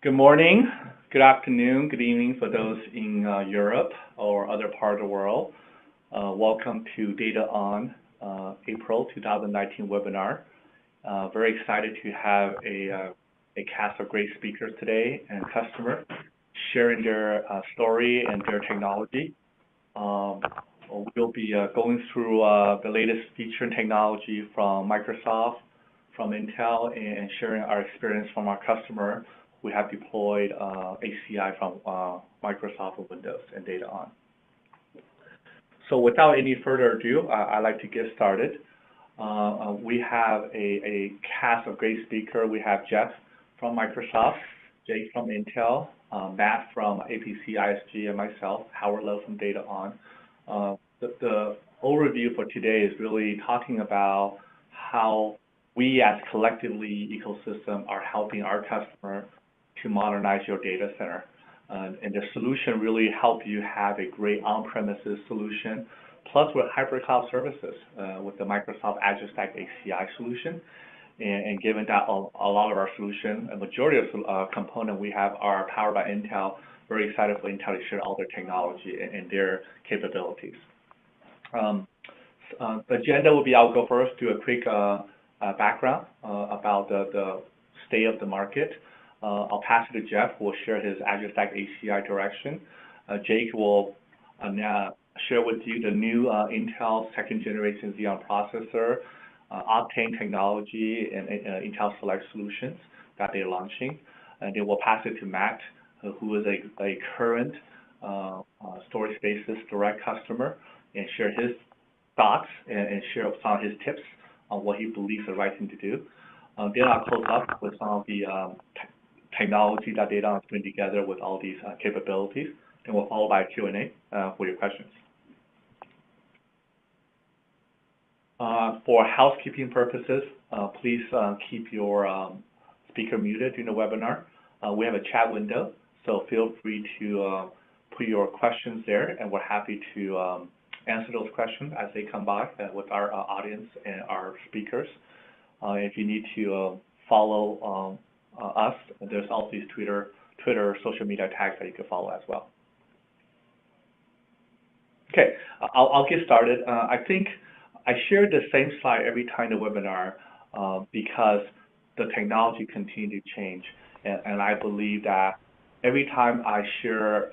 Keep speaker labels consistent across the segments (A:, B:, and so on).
A: Good morning, good afternoon, good evening for those in Europe or other part of the world. Welcome to DataON April 2019 webinar. Very excited to have a cast of great speakers today and customers sharing their story and their technology. We'll be going through the latest feature and technology from Microsoft, from Intel, and sharing our experience from our customer. We have deployed HCI from Microsoft and Windows and DataON. So without any further ado, I'd like to get started. We have a cast of great speakers. We have Jeff from Microsoft, Jake from Intel, Matt from APC ISG, and myself, Howard Lowe from DataON. The overview for today is really talking about how we as collectively ecosystem are helping our customer to modernize your data center. And the solution really help you have a great on-premises solution, plus with hybrid cloud services with the Microsoft Azure Stack HCI solution. And given that a lot of our solution, a majority of component we have are powered by Intel, very excited for Intel to share all their technology and their capabilities. The agenda will be, I'll go first, do a quick background about the state of the market. I'll pass it to Jeff, who will share his Azure Stack HCI direction. Jake will now share with you the new Intel second generation Xeon processor, Optane technology, and Intel Select solutions that they're launching. And then we'll pass it to Matt, who is a current storage spaces direct customer, and share his thoughts and share some of his tips on what he believes is the right thing to do. Then I'll close up with some of the technology that DataON has put together with all these capabilities, and we'll follow by a Q&A for your questions. For housekeeping purposes, please keep your speaker muted during the webinar. We have a chat window, so feel free to put your questions there, and we're happy to answer those questions as they come by with our audience and our speakers. If you need to follow us, there's also these Twitter social media tags that you can follow as well. Okay, I'll get started. I think I share the same slide every time the webinar because the technology continues to change, and I believe that every time I share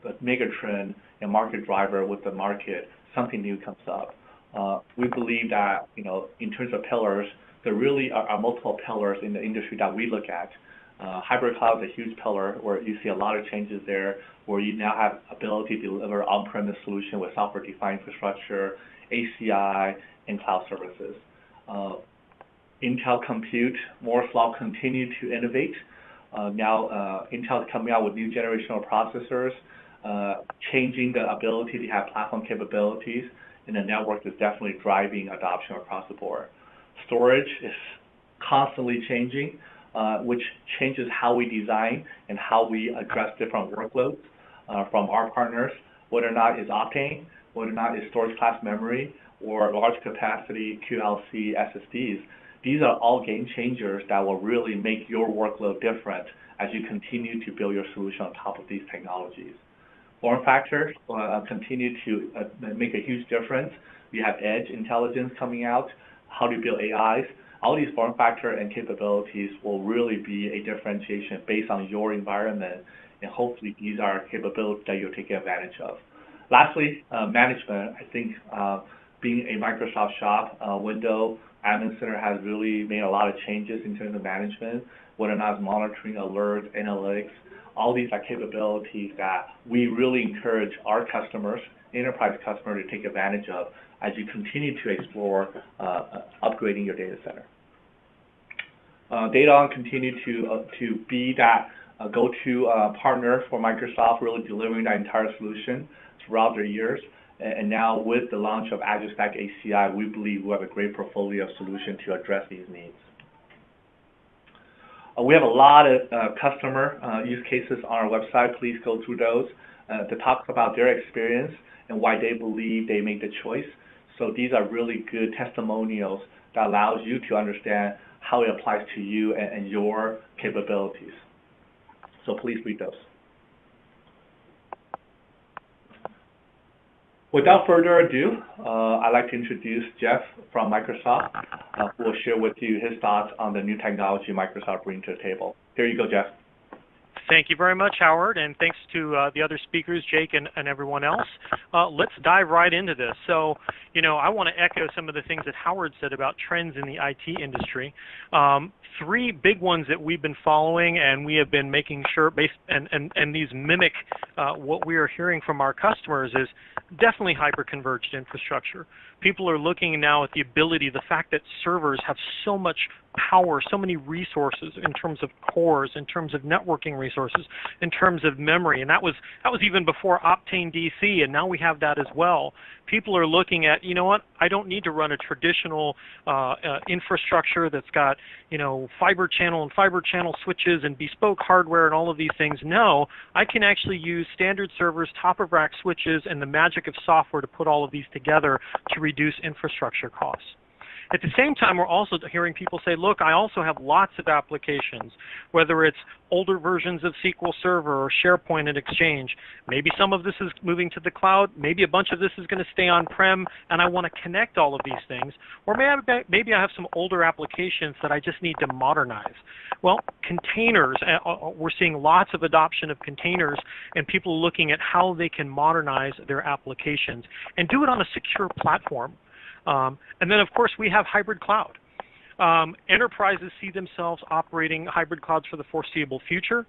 A: the megatrend and market driver with the market, something new comes up. We believe that, in terms of pillars, there really are multiple pillars in the industry that we look at. Hybrid cloud is a huge pillar where you see a lot of changes there, where you now have ability to deliver on-premise solution with software-defined infrastructure, HCI, and cloud services. Intel Compute, Moore's Law continue to innovate. Now Intel is coming out with new generational processors, changing the ability to have platform capabilities, and the network is definitely driving adoption across the board. Storage is constantly changing, which changes how we design and how we address different workloads from our partners, whether or not it's Optane, whether or not it's storage class memory, or large capacity QLC SSDs. These are all game changers that will really make your workload different as you continue to build your solution on top of these technologies. Form factors continue to make a huge difference. We have edge intelligence coming out, how to build AIs. All these form factor and capabilities will really be a differentiation based on your environment, and hopefully these are capabilities that you'll take advantage of. Lastly, management. I think being a Microsoft shop, Windows Admin Center has really made a lot of changes in terms of management, whether or not it's monitoring, alerts, analytics. All these are capabilities that we really encourage our customers, enterprise customers, to take advantage of as you continue to explore upgrading your data center. DataON continue to be that go-to partner for Microsoft, really delivering that entire solution throughout their years. And now with the launch of Azure Stack HCI, we believe we have a great portfolio of solutions to address these needs. We have a lot of customer use cases on our website. Please go through those to talk about their experience and why they believe they made the choice. So these are really good testimonials that allows you to understand how it applies to you and your capabilities. So please read those. Without further ado, I'd like to introduce Jeff from Microsoft, who will share with you his thoughts on the new technology Microsoft brings to the table. Here you go, Jeff.
B: Thank you very much, Howard, and thanks to the other speakers, Jake and everyone else. Let's dive right into this. So, I want to echo some of the things that Howard said about trends in the IT industry. Three big ones that we've been following, and we have been making sure, and these mimic what we are hearing from our customers, is definitely hyper-converged infrastructure. People are looking now at the ability, the fact that servers have so much power, so many resources in terms of cores, in terms of networking resources, in terms of memory, and that was even before Optane DC, and now we have that as well. People are looking at, you know what, I don't need to run a traditional infrastructure that's got, fiber channel switches and bespoke hardware and all of these things. No, I can actually use standard servers, top-of-rack switches, and the magic of software to put all of these together to reduce infrastructure costs. At the same time, we're also hearing people say, look, I also have lots of applications, whether it's older versions of SQL Server or SharePoint and Exchange. Maybe some of this is moving to the cloud. Maybe a bunch of this is going to stay on-prem, and I want to connect all of these things. Or maybe I have some older applications that I just need to modernize. Well, containers, we're seeing lots of adoption of containers, and people looking at how they can modernize their applications and do it on a secure platform. And then, of course, we have hybrid cloud. Enterprises see themselves operating hybrid clouds for the foreseeable future.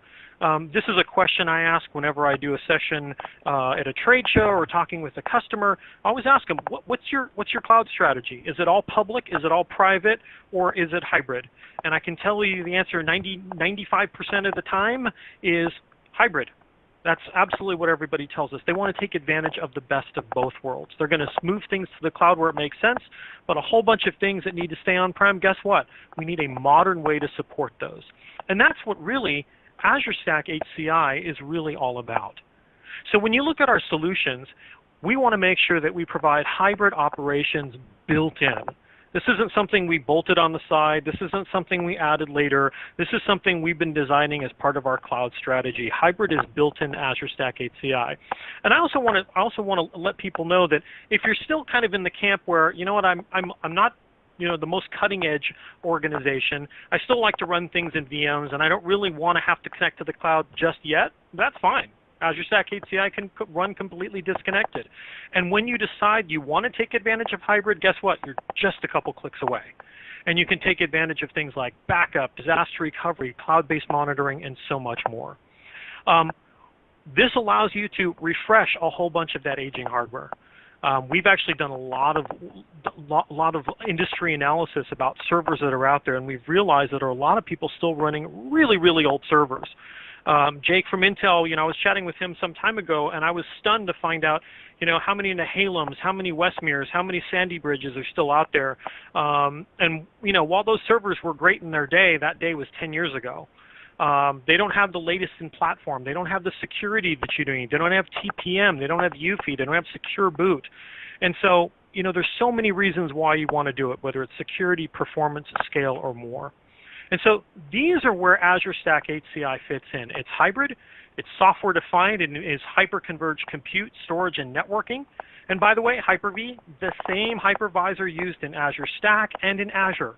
B: This is a question I ask whenever I do a session at a trade show or talking with a customer. I always ask them, what's your cloud strategy? Is it all public? Is it all private? Or is it hybrid? And I can tell you the answer 95% of the time is hybrid. That's absolutely what everybody tells us. They want to take advantage of the best of both worlds. They're going to move things to the cloud where it makes sense, but a whole bunch of things that need to stay on-prem, guess what? We need a modern way to support those. And that's what really Azure Stack HCI is really all about. So when you look at our solutions, we want to make sure that we provide hybrid operations built in. This isn't something we bolted on the side. This isn't something we added later. This is something we've been designing as part of our cloud strategy. Hybrid is built in Azure Stack HCI. And I also want to let people know that if you're still kind of in the camp where, you know what, I'm not the most cutting edge organization. I still like to run things in VMs, and I don't really want to have to connect to the cloud just yet. That's fine. Azure Stack HCI can run completely disconnected. And when you decide you want to take advantage of hybrid, guess what? You're just a couple clicks away. And you can take advantage of things like backup, disaster recovery, cloud-based monitoring, and so much more. This allows you to refresh a whole bunch of that aging hardware. We've actually done a lot of industry analysis about servers that are out there, and we've realized that there are a lot of people still running really, really old servers. Jake from Intel, I was chatting with him some time ago, and I was stunned to find out, how many Nehalems, how many Westmeres, how many Sandy Bridges are still out there. And, while those servers were great in their day, that day was 10 years ago. They don't have the latest in platform. They don't have the security that you need. They don't have TPM. They don't have UEFI. They don't have secure boot. And so, there's so many reasons why you want to do it, whether it's security, performance, scale, or more. And so these are where Azure Stack HCI fits in. It's hybrid, it's software defined, and it is hyper-converged compute, storage, and networking. And by the way, Hyper-V, the same hypervisor used in Azure Stack and in Azure.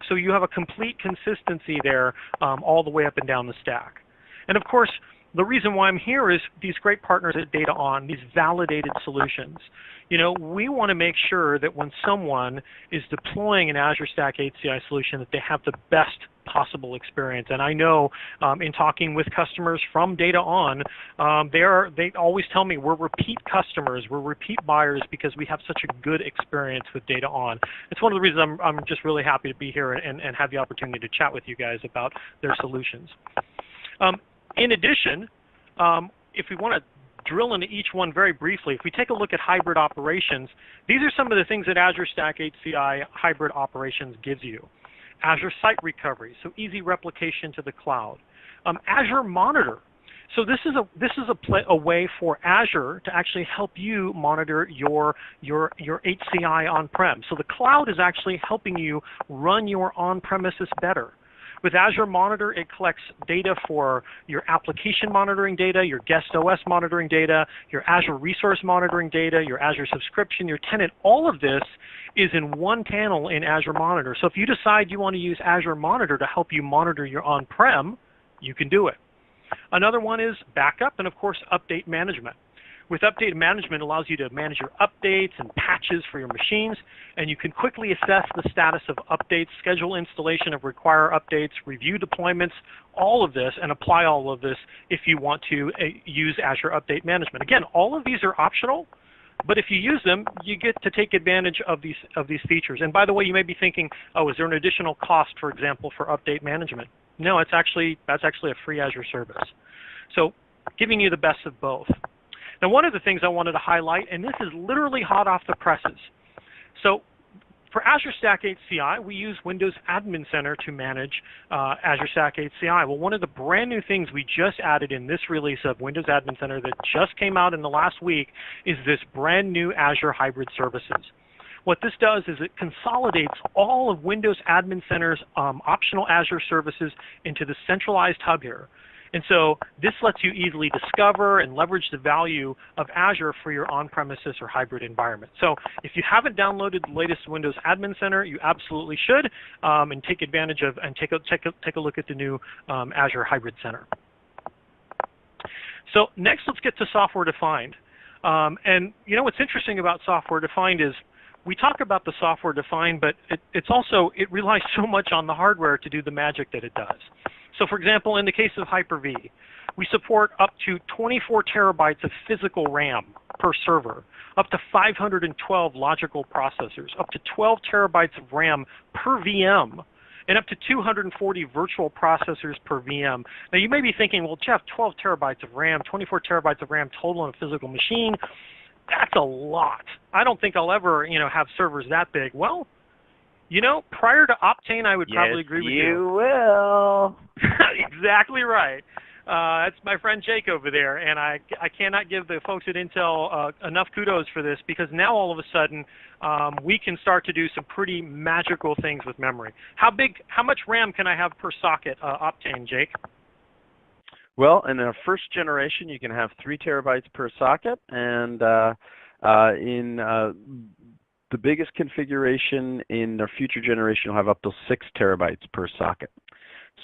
B: So you have a complete consistency there all the way up and down the stack. And of course, the reason why I'm here is these great partners at DataON, these validated solutions. We want to make sure that when someone is deploying an Azure Stack HCI solution that they have the best possible experience. And I know in talking with customers from DataON, they always tell me we're repeat customers, we're repeat buyers because we have such a good experience with DataON. It's one of the reasons I'm just really happy to be here and have the opportunity to chat with you guys about their solutions. In addition, if we want to drill into each one very briefly, if we take a look at hybrid operations, these are some of the things that Azure Stack HCI hybrid operations gives you. Azure Site Recovery, so easy replication to the cloud. Azure Monitor. So this is a way for Azure to actually help you monitor your HCI on-prem. So the cloud is actually helping you run your on-premises better. With Azure Monitor, it collects data for your application monitoring data, your guest OS monitoring data, your Azure resource monitoring data, your Azure subscription, your tenant. All of this is in one panel in Azure Monitor. So if you decide you want to use Azure Monitor to help you monitor your on-prem, you can do it. Another one is backup and, of course, update management. With update management, it allows you to manage your updates and patches for your machines, and you can quickly assess the status of updates, schedule installation of require updates, review deployments, all of this, and apply all of this if you want to use Azure Update Management. Again, all of these are optional, but if you use them, you get to take advantage of these features. And by the way, you may be thinking, oh, is there an additional cost, for example, for update management? No, that's actually a free Azure service. So giving you the best of both. Now, one of the things I wanted to highlight, and this is literally hot off the presses. So for Azure Stack HCI, we use Windows Admin Center to manage Azure Stack HCI. Well, one of the brand new things we just added in this release of Windows Admin Center that just came out in the last week is this brand new Azure Hybrid Services. What this does is it consolidates all of Windows Admin Center's optional Azure services into the centralized hub here. And so this lets you easily discover and leverage the value of Azure for your on-premises or hybrid environment. So if you haven't downloaded the latest Windows Admin Center, you absolutely should, and take advantage of and take a look at the new Azure Hybrid Center. So next, let's get to software-defined. And you know what's interesting about software-defined is we talk about the software-defined, but it relies so much on the hardware to do the magic that it does. So for example, in the case of Hyper-V, we support up to 24 terabytes of physical RAM per server, up to 512 logical processors, up to 12 terabytes of RAM per VM, and up to 240 virtual processors per VM. Now you may be thinking, well, Jeff, 12 terabytes of RAM, 24 terabytes of RAM total on a physical machine, that's a lot. I don't think I'll ever, have servers that big. Well, prior to Optane, I would probably agree with you.
C: You will.
B: Exactly right. That's my friend Jake over there, and I cannot give the folks at Intel enough kudos for this, because now all of a sudden we can start to do some pretty magical things with memory. How much RAM can I have per socket, Optane, Jake?
C: Well, in our first generation, you can have 3 terabytes per socket, and in the biggest configuration in our future generation, you'll have up to 6 terabytes per socket.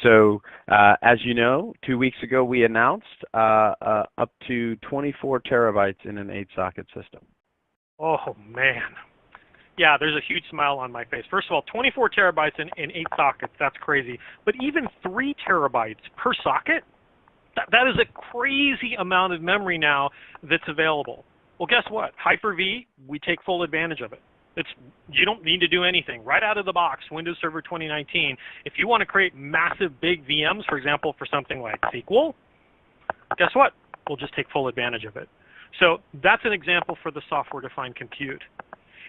C: So, as you know, 2 weeks ago we announced up to 24 terabytes in an 8-socket system.
B: Oh, man. Yeah, there's a huge smile on my face. First of all, 24 terabytes in 8 sockets, that's crazy. But even 3 terabytes per socket? That is a crazy amount of memory now that's available. Well, guess what? Hyper-V, we take full advantage of it. You don't need to do anything. Right out of the box, Windows Server 2019, if you want to create massive big VMs, for example, for something like SQL, guess what? We'll just take full advantage of it. So that's an example for the software-defined compute.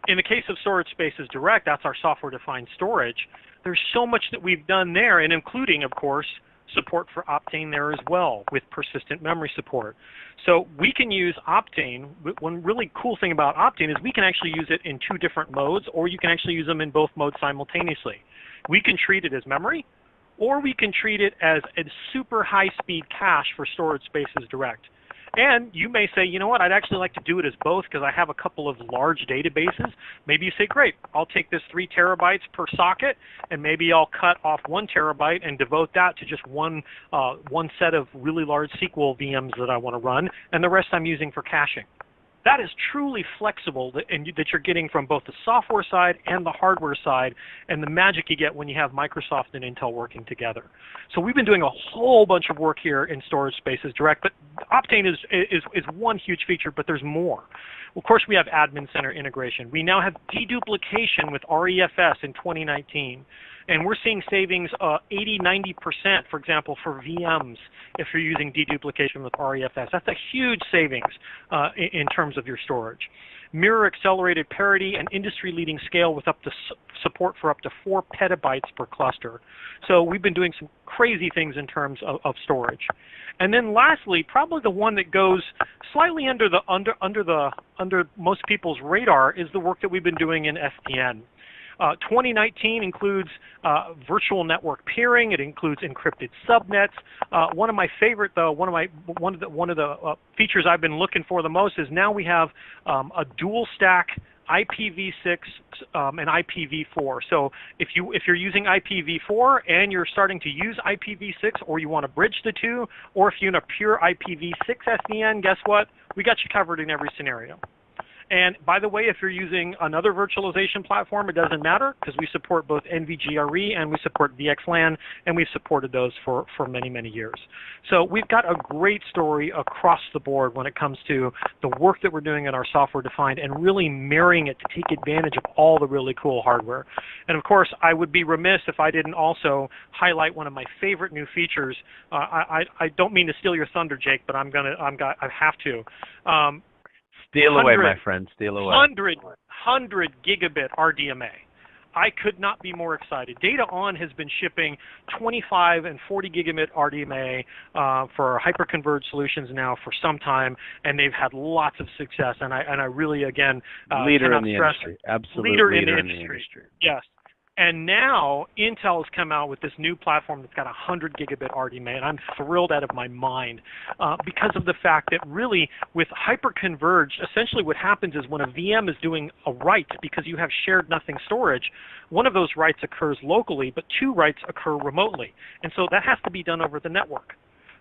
B: In the case of Storage Spaces Direct, that's our software-defined storage. There's so much that we've done there, and including, of course, support for Optane there as well with persistent memory support. So we can use Optane. One really cool thing about Optane is we can actually use it in 2 different modes, or you can actually use them in both modes simultaneously. We can treat it as memory, or we can treat it as a super high-speed cache for Storage Spaces Direct. And you may say, you know what, I'd actually like to do it as both because I have a couple of large databases. Maybe you say, great, I'll take this 3 terabytes per socket, and maybe I'll cut off 1 terabyte and devote that to just one set of really large SQL VMs that I want to run, and the rest I'm using for caching. That is truly flexible that you're getting from both the software side and the hardware side, and the magic you get when you have Microsoft and Intel working together. So we've been doing a whole bunch of work here in Storage Spaces Direct, but Optane is one huge feature, but there's more. Of course, we have Admin Center integration. We now have deduplication with REFS in 2019. And we're seeing savings 80, 90%, for example, for VMs if you're using deduplication with REFS. That's a huge savings in terms of your storage. Mirror accelerated parity and industry-leading scale with up to support for up to 4 petabytes per cluster. So we've been doing some crazy things in terms of storage. And then lastly, probably the one that goes slightly under most people's radar is the work that we've been doing in SDN. 2019 includes virtual network peering. It includes encrypted subnets. One of my favorite, though, one of the features I've been looking for the most is now we have a dual stack IPv6 and IPv4. So if you're using IPv4 and you're starting to use IPv6, or you want to bridge the two, or if you're in a pure IPv6 SDN, guess what? We got you covered in every scenario. And by the way, if you're using another virtualization platform, it doesn't matter, because we support both NVGRE and we support VXLAN, and we've supported those for many, many years. So we've got a great story across the board when it comes to the work that we're doing in our software-defined and really marrying it to take advantage of all the really cool hardware. And of course, I would be remiss if I didn't also highlight one of my favorite new features. I don't mean to steal your thunder, Jake, but I have to.
C: Steal away, my friend, steal away.
B: 100 gigabit RDMA. I could not be more excited. DataON has been shipping 25 and 40 gigabit RDMA for hyper-converged solutions now for some time, and they've had lots of success. And I really, again,
C: leader in the industry. Absolutely
B: leader in the industry. Yes. And now Intel has come out with this new platform that's got 100 gigabit RDMA, and I'm thrilled out of my mind because of the fact that really with hyper-converged, essentially what happens is when a VM is doing a write, because you have shared nothing storage, one of those writes occurs locally, but two writes occur remotely. And so that has to be done over the network.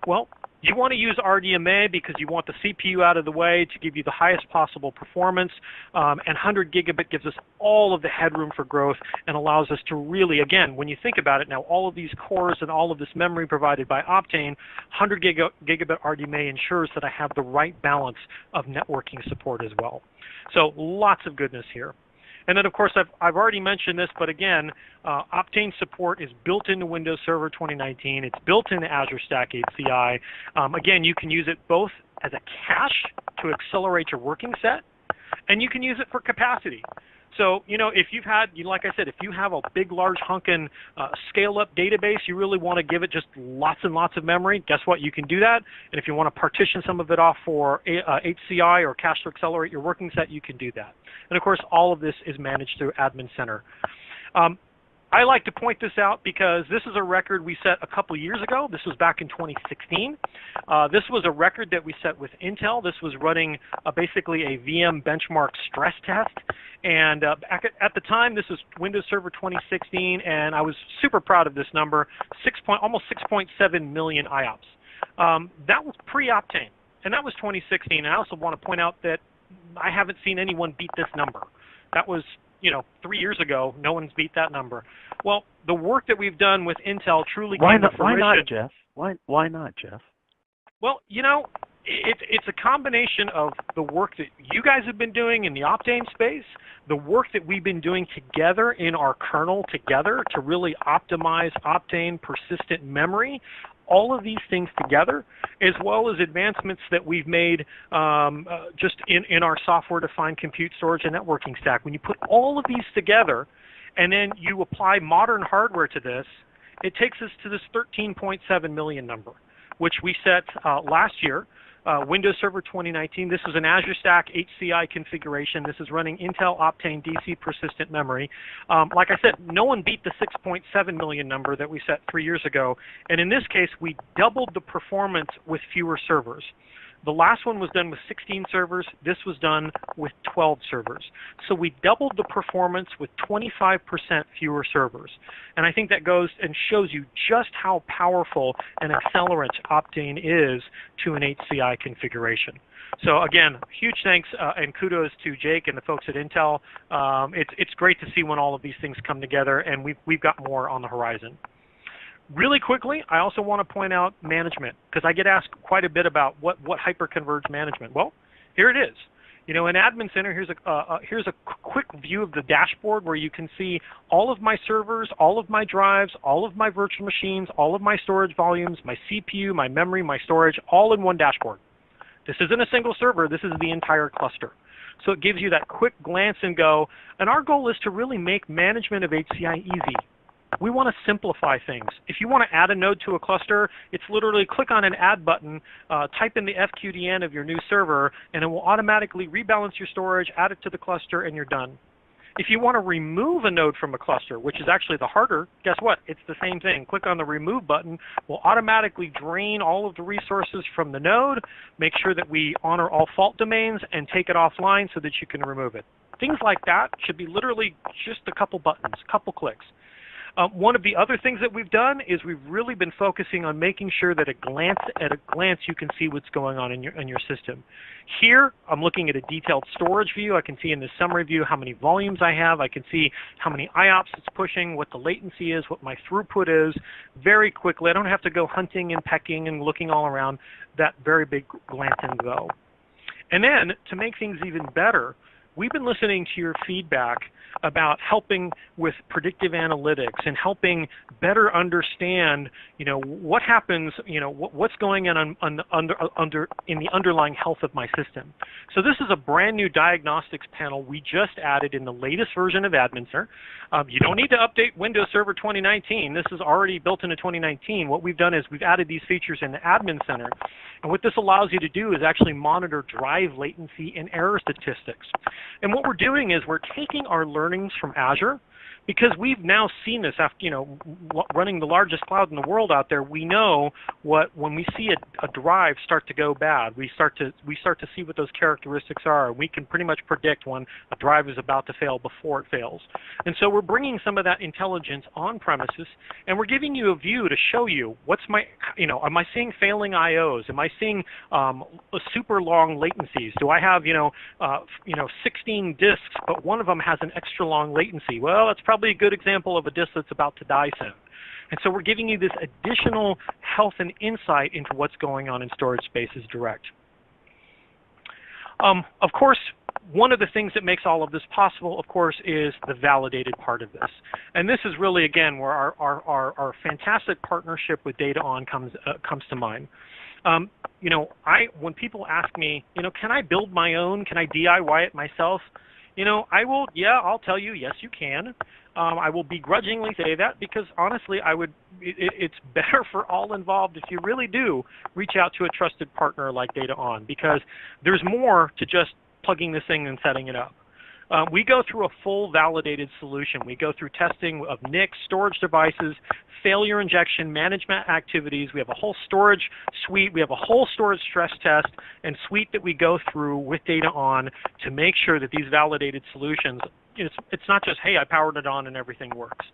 B: Well, you want to use RDMA because you want the CPU out of the way to give you the highest possible performance, and 100 gigabit gives us all of the headroom for growth and allows us to really, again, when you think about it now, all of these cores and all of this memory provided by Optane, 100 gigabit RDMA ensures that I have the right balance of networking support as well. So lots of goodness here. And then, of course, I've already mentioned this, but again, Optane support is built into Windows Server 2019. It's built into Azure Stack HCI. Again, you can use it both as a cache to accelerate your working set, and you can use it for capacity. So, you know, if you've had, like I said, if you have a big, large hunkin' scale-up database, you really want to give it just lots and lots of memory, guess what? You can do that. And if you want to partition some of it off for HCI or cache to accelerate your working set, you can do that. And of course, all of this is managed through Admin Center. I like to point this out because this is a record we set a couple years ago. This was back in 2016. This was a record that we set with Intel. This was running basically a VM benchmark stress test. And at the time, this was Windows Server 2016, and I was super proud of this number, almost 6.7 million IOPS. That was pre-Optane, and that was 2016. And I also want to point out that I haven't seen anyone beat this number. That was, you know, 3 years ago. No one's beat that number. Well, the work that we've done with Intel truly came to fruition.
C: Why not, Jeff? Why not, Jeff?
B: Well, you know, it's a combination of the work that you guys have been doing in the Optane space, the work that we've been doing together in our kernel together to really optimize Optane persistent memory, all of these things together, as well as advancements that we've made just in our software-defined compute storage and networking stack. When you put all of these together and then you apply modern hardware to this, it takes us to this 13.7 million number, which we set last year. Windows Server 2019, this is an Azure Stack HCI configuration. This is running Intel Optane DC persistent memory. Like I said, no one beat the 6.7 million number that we set 3 years ago. And in this case, we doubled the performance with fewer servers. The last one was done with 16 servers. This was done with 12 servers. So we doubled the performance with 25% fewer servers. And I think that goes and shows you just how powerful an accelerant Optane is to an HCI configuration. So again, huge thanks and kudos to Jake and the folks at Intel. It's great to see when all of these things come together, and we've got more on the horizon. Really quickly, I also want to point out management, because I get asked quite a bit about what hyper-converged management. Well, here it is. You know, in Admin Center, here's a quick view of the dashboard where you can see all of my servers, all of my drives, all of my virtual machines, all of my storage volumes, my CPU, my memory, my storage, all in one dashboard. This isn't a single server. This is the entire cluster. So it gives you that quick glance and go. And our goal is to really make management of HCI easy. We want to simplify things. If you want to add a node to a cluster, it's literally click on an add button, type in the FQDN of your new server, and it will automatically rebalance your storage, add it to the cluster, and you're done. If you want to remove a node from a cluster, which is actually the harder, guess what? It's the same thing. Click on the remove button. We'll automatically drain all of the resources from the node, make sure that we honor all fault domains, and take it offline so that you can remove it. Things like that should be literally just a couple buttons, a couple clicks. One of the other things that we've done is we've really been focusing on making sure that at a glance you can see what's going on in your system. Here, I'm looking at a detailed storage view. I can see in the summary view how many volumes I have. I can see how many IOPS it's pushing, what the latency is, what my throughput is, very quickly. I don't have to go hunting and pecking and looking all around that very big glance and go. And then, to make things even better, we've been listening to your feedback about helping with predictive analytics and helping better understand, what happens, what's going on in the underlying health of my system. So this is a brand new diagnostics panel we just added in the latest version of Admin Center. You don't need to update Windows Server 2019. This is already built into 2019. What we've done is we've added these features in the Admin Center. And what this allows you to do is actually monitor drive latency and error statistics. And what we're doing is we're taking our learnings from Azure, because we've now seen this after, running the largest cloud in the world out there. We know when we see a drive start to go bad, we start to see what those characteristics are. We can pretty much predict when a drive is about to fail before it fails. And so we're bringing some of that intelligence on premises, and we're giving you a view to show you what's am I seeing failing IOs? Am I seeing super long latencies? Do I have 16 disks, but one of them has an extra long latency? Well, that's probably a good example of a disk that's about to die soon. And so we're giving you this additional health and insight into what's going on in storage spaces direct. Of course, one of the things that makes all of this possible, of course, is the validated part of this. And this is really, again, where our fantastic partnership with DataON comes to mind. When people ask me, can I build my own? Can I DIY it myself? I'll tell you, yes, you can. I will begrudgingly say that because honestly, it's better for all involved if you really do reach out to a trusted partner like DataON, because there's more to just plugging this thing and setting it up. We go through a full validated solution. We go through testing of NICs, storage devices, failure injection, management activities. We have a whole storage suite. We have a whole storage stress test and suite that we go through with DataON to make sure that these validated solutions, it's not just, hey, I powered it on and everything works.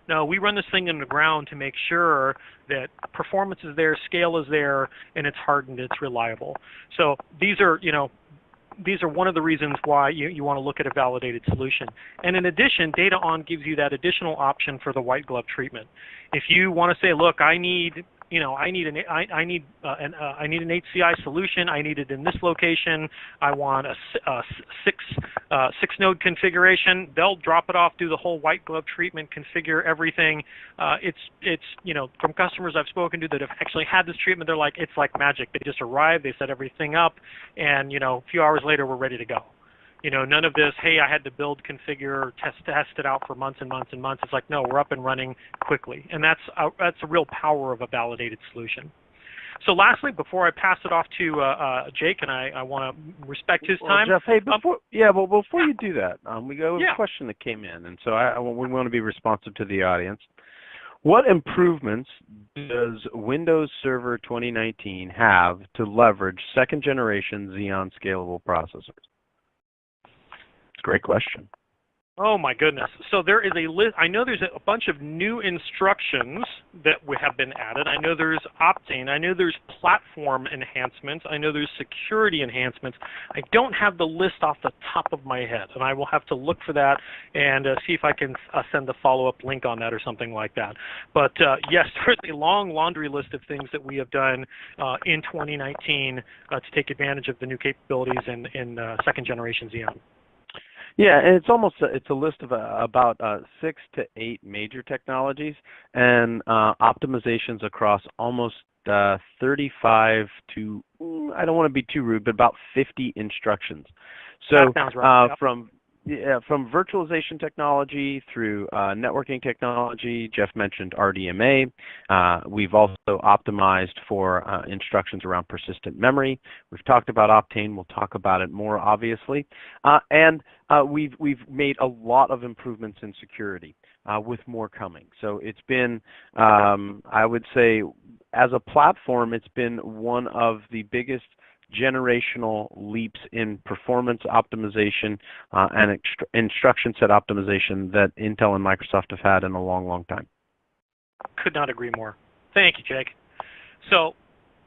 B: No, we run this thing in the ground to make sure that performance is there, scale is there, and it's hardened, it's reliable. So these are one of the reasons why you want to look at a validated solution. And in addition, DataON gives you that additional option for the white glove treatment. If you want to say, look, I need an HCI solution. I need it in this location. I want a six node configuration. They'll drop it off, do the whole white glove treatment, configure everything. From customers I've spoken to that have actually had this treatment, they're like, it's like magic. They just arrive, they set everything up, and a few hours later we're ready to go. None of this, hey, I had to build, configure, test it out for months and months and months. It's like, no, we're up and running quickly. And that's a real power of a validated solution. So lastly, before I pass it off to Jake, and I want to respect his time.
C: Jeff, hey, before you do that, we got a question that came in, and so we want to be responsive to the audience. What improvements does Windows Server 2019 have to leverage second-generation Xeon Scalable processors? Great question.
B: Oh my goodness. So there is a list. I know there's a bunch of new instructions that have been added. I know there's Optane. I know there's platform enhancements. I know there's security enhancements. I don't have the list off the top of my head, and I will have to look for that and see if I can send a follow-up link on that or something like that. But yes, there's a long laundry list of things that we have done in 2019 to take advantage of the new capabilities in second-generation Xeon.
C: Yeah, and it's a list of about 6 to 8 major technologies and optimizations across almost 35 to, I don't want to be too rude, but about 50 instructions. So
B: that sounds right.
C: from from virtualization technology through networking technology. Jeff mentioned RDMA. We've also optimized for instructions around persistent memory. We've talked about Optane. We'll talk about it more, obviously. And we've made a lot of improvements in security, with more coming. So it's been, I would say, as a platform, it's been one of the biggest generational leaps in performance optimization and instruction set optimization that Intel and Microsoft have had in a long, long time.
B: Could not agree more. Thank you, Jake. So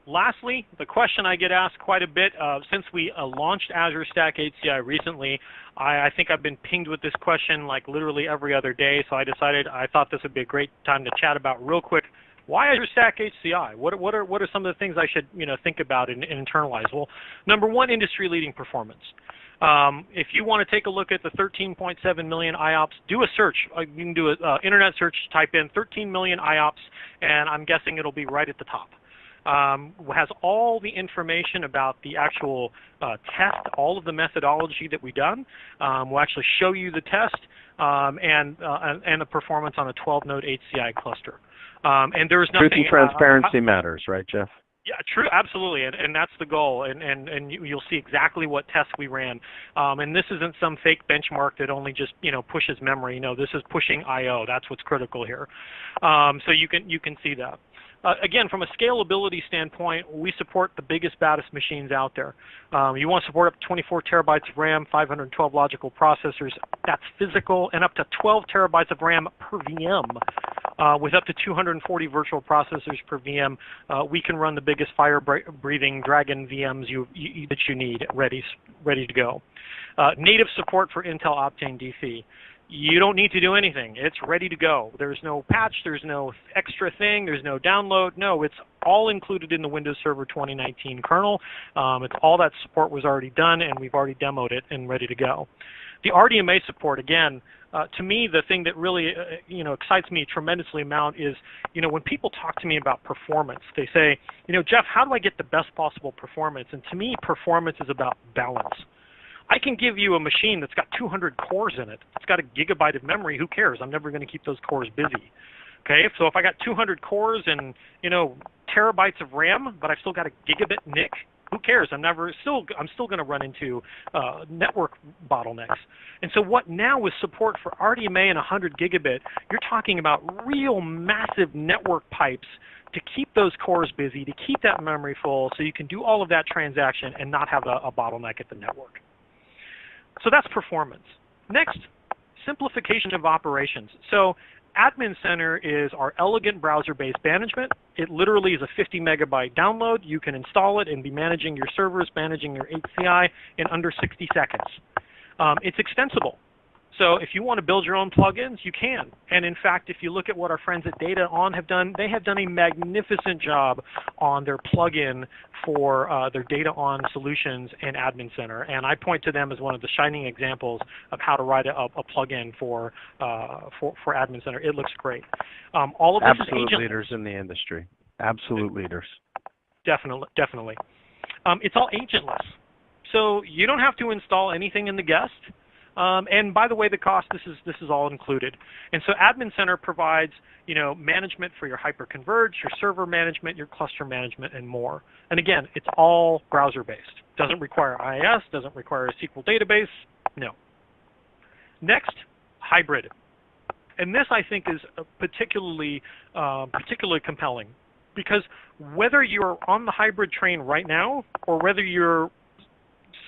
B: lastly, the question I get asked quite a bit since we launched Azure Stack HCI recently, I think I've been pinged with this question like literally every other day, so I thought this would be a great time to chat about real quick. Why Azure Stack HCI? What are some of the things I should think about and internalize? Well, number one, industry-leading performance. If you want to take a look at the 13.7 million IOPS, do a search. You can do an internet search, type in 13 million IOPS, and I'm guessing it'll be right at the top. Has all the information about the actual test, all of the methodology that we've done. We'll actually show you the test and the performance on a 12-node HCI cluster. And there is nothing.
C: Truth and transparency matters, right, Jeff?
B: Yeah, true, absolutely, and that's the goal, and you'll see exactly what tests we ran. And this isn't some fake benchmark that only just pushes memory. No, this is pushing I/O. That's what's critical here. So you can see that. Again, from a scalability standpoint, we support the biggest, baddest machines out there. You want to support up to 24 terabytes of RAM, 512 logical processors. That's physical, and up to 12 terabytes of RAM per VM. With up to 240 virtual processors per VM, we can run the biggest fire-breathing Dragon VMs that you need ready to go. Native support for Intel Optane DC. You don't need to do anything. It's ready to go. There's no patch. There's no extra thing. There's no download. No, it's all included in the Windows Server 2019 kernel. It's all that support was already done, and we've already demoed it and ready to go. The RDMA support, again, to me, the thing that really excites me tremendously amount is, when people talk to me about performance, they say, Jeff, how do I get the best possible performance? And to me, performance is about balance. I can give you a machine that's got 200 cores in it. It's got a gigabyte of memory. Who cares? I'm never going to keep those cores busy. Okay, so if I got 200 cores and terabytes of RAM, but I've still got a gigabit NIC, who cares? I'm still going to run into network bottlenecks. And so what now with support for RDMA and 100 gigabit, you're talking about real massive network pipes to keep those cores busy, to keep that memory full, so you can do all of that transaction and not have a bottleneck at the network. So that's performance. Next, simplification of operations. So Admin Center is our elegant browser-based management. It literally is a 50 megabyte download. You can install it and be managing your servers, managing your HCI in under 60 seconds. It's extensible. So if you want to build your own plugins, you can. And in fact, if you look at what our friends at DataON have done, they have done a magnificent job on their plugin for their DataON solutions in Admin Center. And I point to them as one of the shining examples of how to write a plugin for Admin Center. It looks great. All of this
C: Absolute
B: is agent
C: leaders in the industry. Absolute leaders.
B: Definitely, definitely. It's all agentless. So you don't have to install anything in the guest. And by the way, the cost, this is all included. And so Admin Center provides, management for your hyper-converged, your server management, your cluster management, and more. And again, it's all browser-based. Doesn't require IIS, doesn't require a SQL database, no. Next, hybrid. And this, I think, is particularly compelling, because whether you're on the hybrid train right now, or whether you're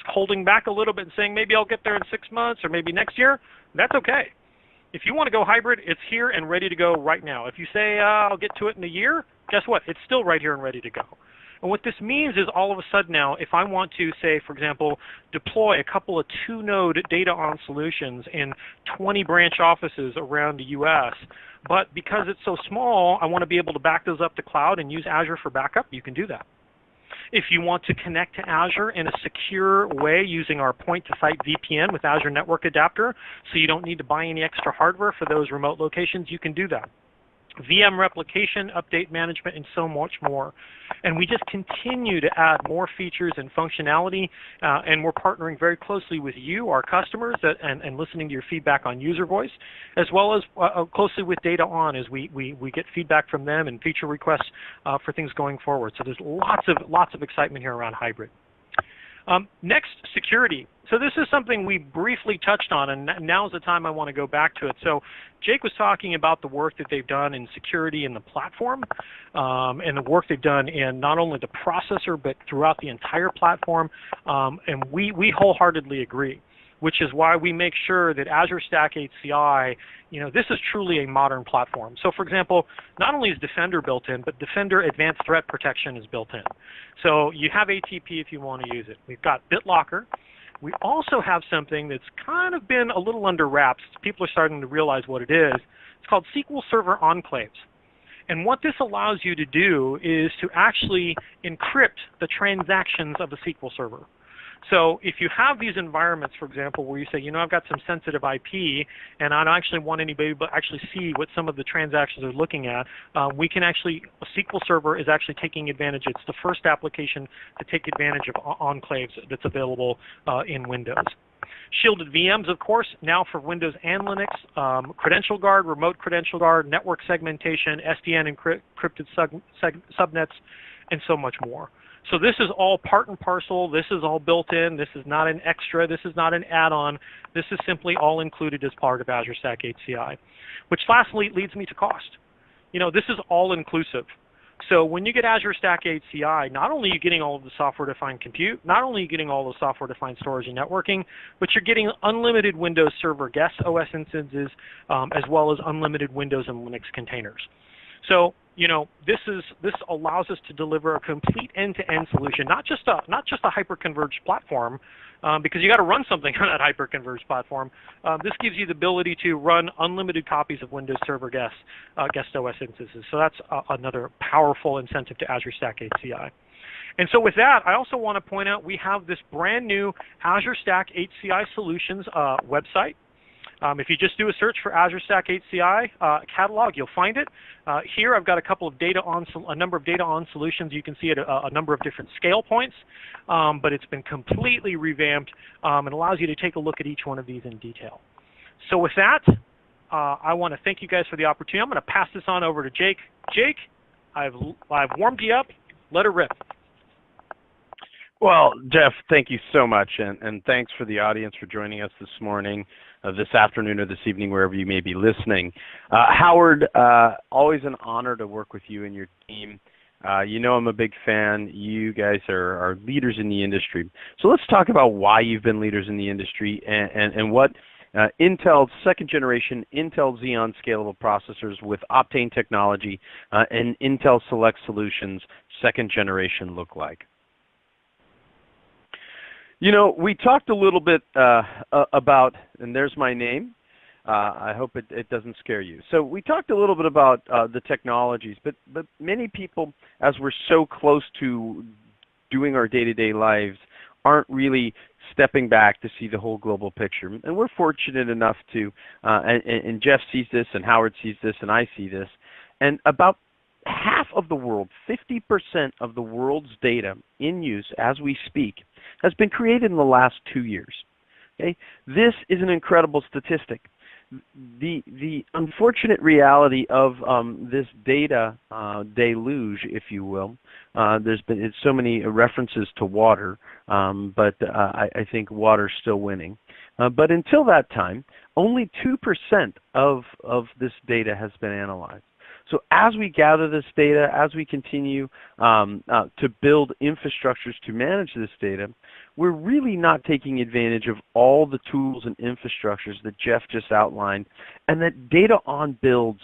B: holding back a little bit and saying maybe I'll get there in 6 months or maybe next year, that's okay. If you want to go hybrid, it's here and ready to go right now. If you say I'll get to it in a year, guess what? It's still right here and ready to go. And what this means is all of a sudden now, if I want to, say, for example, deploy a couple of 2-node DataON solutions in 20 branch offices around the US, but because it's so small, I want to be able to back those up to cloud and use Azure for backup, you can do that. If you want to connect to Azure in a secure way using our point-to-site VPN with Azure Network Adapter, so you don't need to buy any extra hardware for those remote locations, you can do that. VM replication, update management, and so much more. And we just continue to add more features and functionality, and we're partnering very closely with you, our customers, and listening to your feedback on user voice, as well as closely with DataON as we get feedback from them and feature requests for things going forward. So there's lots of excitement here around hybrid. Next, security. So this is something we briefly touched on, and now's the time I want to go back to it. So Jake was talking about the work that they've done in security in the platform, and the work they've done in not only the processor, but throughout the entire platform, and we wholeheartedly agree, which is why we make sure that Azure Stack HCI, this is truly a modern platform. So for example, not only is Defender built in, but Defender Advanced Threat Protection is built in. So you have ATP if you want to use it. We've got BitLocker. We also have something that's kind of been a little under wraps. People are starting to realize what it is. It's called SQL Server Enclaves. And what this allows you to do is to actually encrypt the transactions of a SQL server. So if you have these environments, for example, where you say, I've got some sensitive IP, and I don't actually want anybody to actually see what some of the transactions are looking at, we can actually, a SQL server is actually taking advantage. It's the first application to take advantage of enclaves that's available in Windows. Shielded VMs, of course, now for Windows and Linux, Credential Guard, Remote Credential Guard, network segmentation, SDN encrypted subnets, and so much more. So this is all part and parcel. This is all built in. This is not an extra. This is not an add-on. This is simply all included as part of Azure Stack HCI, which lastly leads me to cost. This is all inclusive. So when you get Azure Stack HCI, not only are you getting all of the software-defined compute, not only are you getting all the software-defined storage and networking, but you're getting unlimited Windows Server guest OS instances, as well as unlimited Windows and Linux containers. So this allows us to deliver a complete end-to-end solution, not just a hyper-converged platform, because you got to run something on that hyper-converged platform. This gives you the ability to run unlimited copies of Windows Server guest OS instances. So that's another powerful incentive to Azure Stack HCI. And so with that, I also want to point out we have this brand new Azure Stack HCI Solutions website. If you just do a search for Azure Stack HCI catalog, you'll find it. Here I've got a number of DataON solutions. You can see it at a number of different scale points, but it's been completely revamped and allows you to take a look at each one of these in detail. So with that, I want to thank you guys for the opportunity. I'm going to pass this on over to Jake. Jake, I've warmed you up. Let her rip.
C: Well, Jeff, thank you so much, and thanks for the audience for joining us this morning, this afternoon, or this evening, wherever you may be listening. Howard, always an honor to work with you and your team. I'm a big fan. You guys are leaders in the industry. So let's talk about why you've been leaders in the industry and what Intel's second generation Intel Xeon Scalable processors with Optane technology and Intel Select Solutions second generation look like. We talked a little bit about, and there's my name. I hope it doesn't scare you. So we talked a little bit about the technologies, but many people, as we're so close to doing our day-to-day lives, aren't really stepping back to see the whole global picture. And we're fortunate enough to, and Jeff sees this, and Howard sees this, and I see this, and about half of the world, 50% of the world's data in use as we speak, has been created in the last 2 years. Okay? This is an incredible statistic. The unfortunate reality of this data deluge, if you will, there's been so many references to water, but I think water's still winning. But until that time, only 2% of this data has been analyzed. So as we gather this data, as we continue to build infrastructures to manage this data, we're really not taking advantage of all the tools and infrastructures that Jeff just outlined and that DataON builds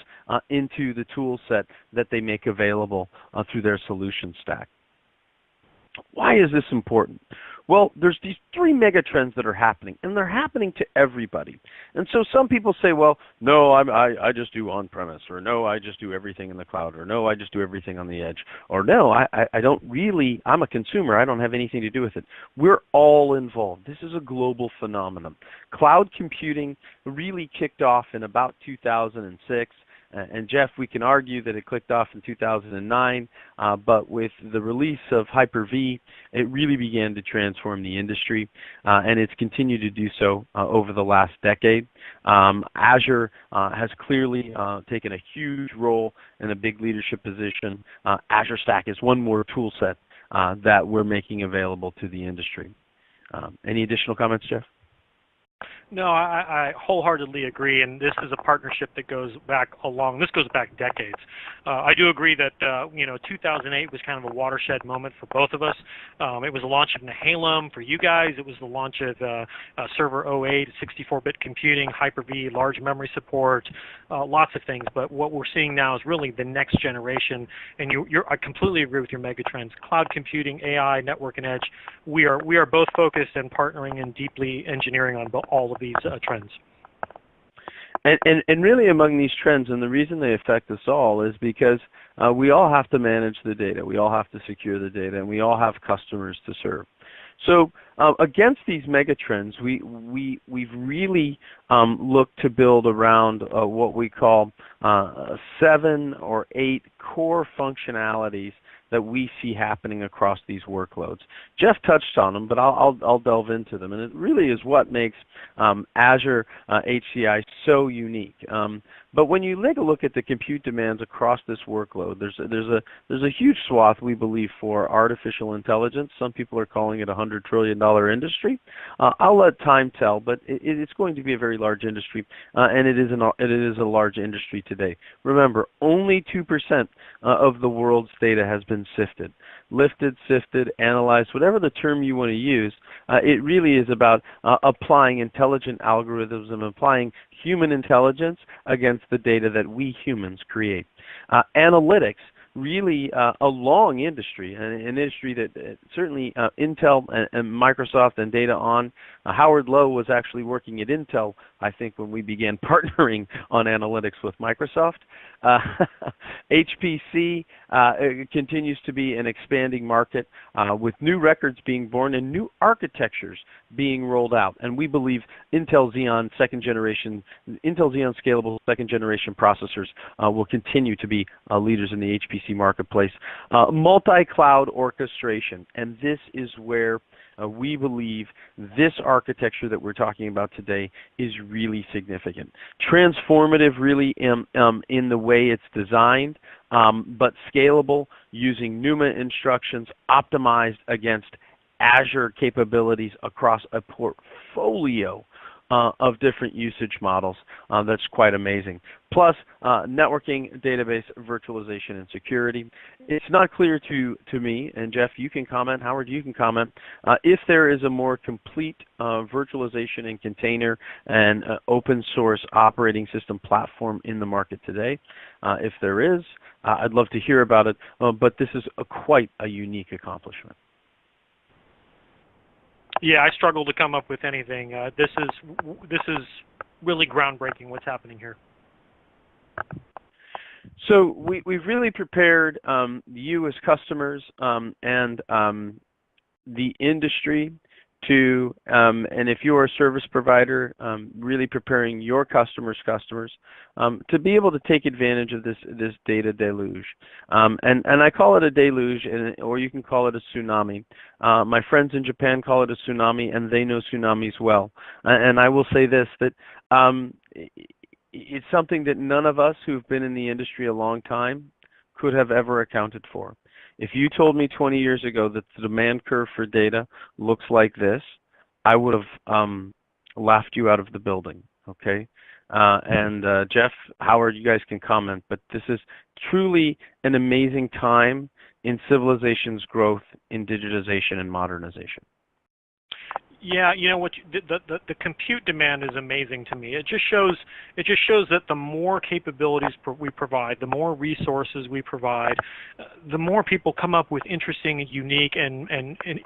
C: into the tool set that they make available through their solution stack. Why is this important? Well, there's these three mega trends that are happening, and they're happening to everybody. And so some people say, well, no, I just do on-premise, or no, I just do everything in the cloud, or no, I just do everything on the edge, or no, I don't really, I'm a consumer, I don't have anything to do with it. We're all involved. This is a global phenomenon. Cloud computing really kicked off in about 2006, And Jeff, we can argue that it clicked off in 2009, but with the release of Hyper-V, it really began to transform the industry, and it's continued to do so over the last decade. Azure has clearly taken a huge role in a big leadership position. Azure Stack is one more tool set that we're making available to the industry. Any additional comments, Jeff?
B: No, I wholeheartedly agree, and this is a partnership that goes back this goes back decades. I do agree that 2008 was kind of a watershed moment for both of us. It was the launch of Nehalem for you guys. It was the launch of Server 08, 64-bit computing, Hyper-V, large memory support, lots of things. But what we're seeing now is really the next generation, and I completely agree with your megatrends: cloud computing, AI, network, and edge. We are both focused and partnering and deeply engineering on all of these trends.
C: And really among these trends, and the reason they affect us all is because we all have to manage the data, we all have to secure the data, and we all have customers to serve. So against these megatrends, we've really looked to build around what we call 7 or 8 core functionalities that we see happening across these workloads. Jeff touched on them, but I'll delve into them, and it really is what makes Azure HCI so unique. But when you take a look at the compute demands across this workload, there's a huge swath, we believe, for artificial intelligence. Some people are calling it a $100 trillion industry. I'll let time tell, but it's going to be a very large industry, and it is a large industry today. Remember, only 2% of the world's data has been sifted. Lifted, sifted, analyzed, whatever the term you want to use, it really is about applying intelligent algorithms and applying human intelligence against the data that we humans create. Analytics, really a long industry, an industry that certainly Intel and Microsoft and DataON. Howard Lowe was actually working at Intel, I think, when we began partnering on analytics with Microsoft. HPC continues to be an expanding market with new records being born and new architectures being rolled out. And we believe Intel Xeon Scalable second generation processors will continue to be leaders in the HPC marketplace. Multi-cloud orchestration, and this is where we believe this architecture that we're talking about today is really significant. Transformative really in the way it's designed, but scalable using NUMA instructions optimized against Azure capabilities across a portfolio of different usage models. That's quite amazing. Plus, networking, database, virtualization, and security. It's not clear to me, and Jeff, you can comment, Howard, you can comment, if there is a more complete virtualization and container and open source operating system platform in the market today. If there is, I'd love to hear about it, but this is quite a unique accomplishment.
B: Yeah, I struggle to come up with anything. This is really groundbreaking what's happening here.
C: So we've really prepared you as customers and the industry to, and if you're a service provider, really preparing your customers to be able to take advantage of this data deluge. And I call it a deluge, or you can call it a tsunami. My friends in Japan call it a tsunami, and they know tsunamis well. And I will say this, that it's something that none of us who've been in the industry a long time could have ever accounted for. If you told me 20 years ago that the demand curve for data looks like this, I would have laughed you out of the building, okay? And Jeff, Howard, you guys can comment, but this is truly an amazing time in civilization's growth in digitization and modernization.
B: Yeah, you know what? The compute demand is amazing to me. It just shows that the more capabilities we provide, the more resources we provide, the more people come up with interesting, unique, and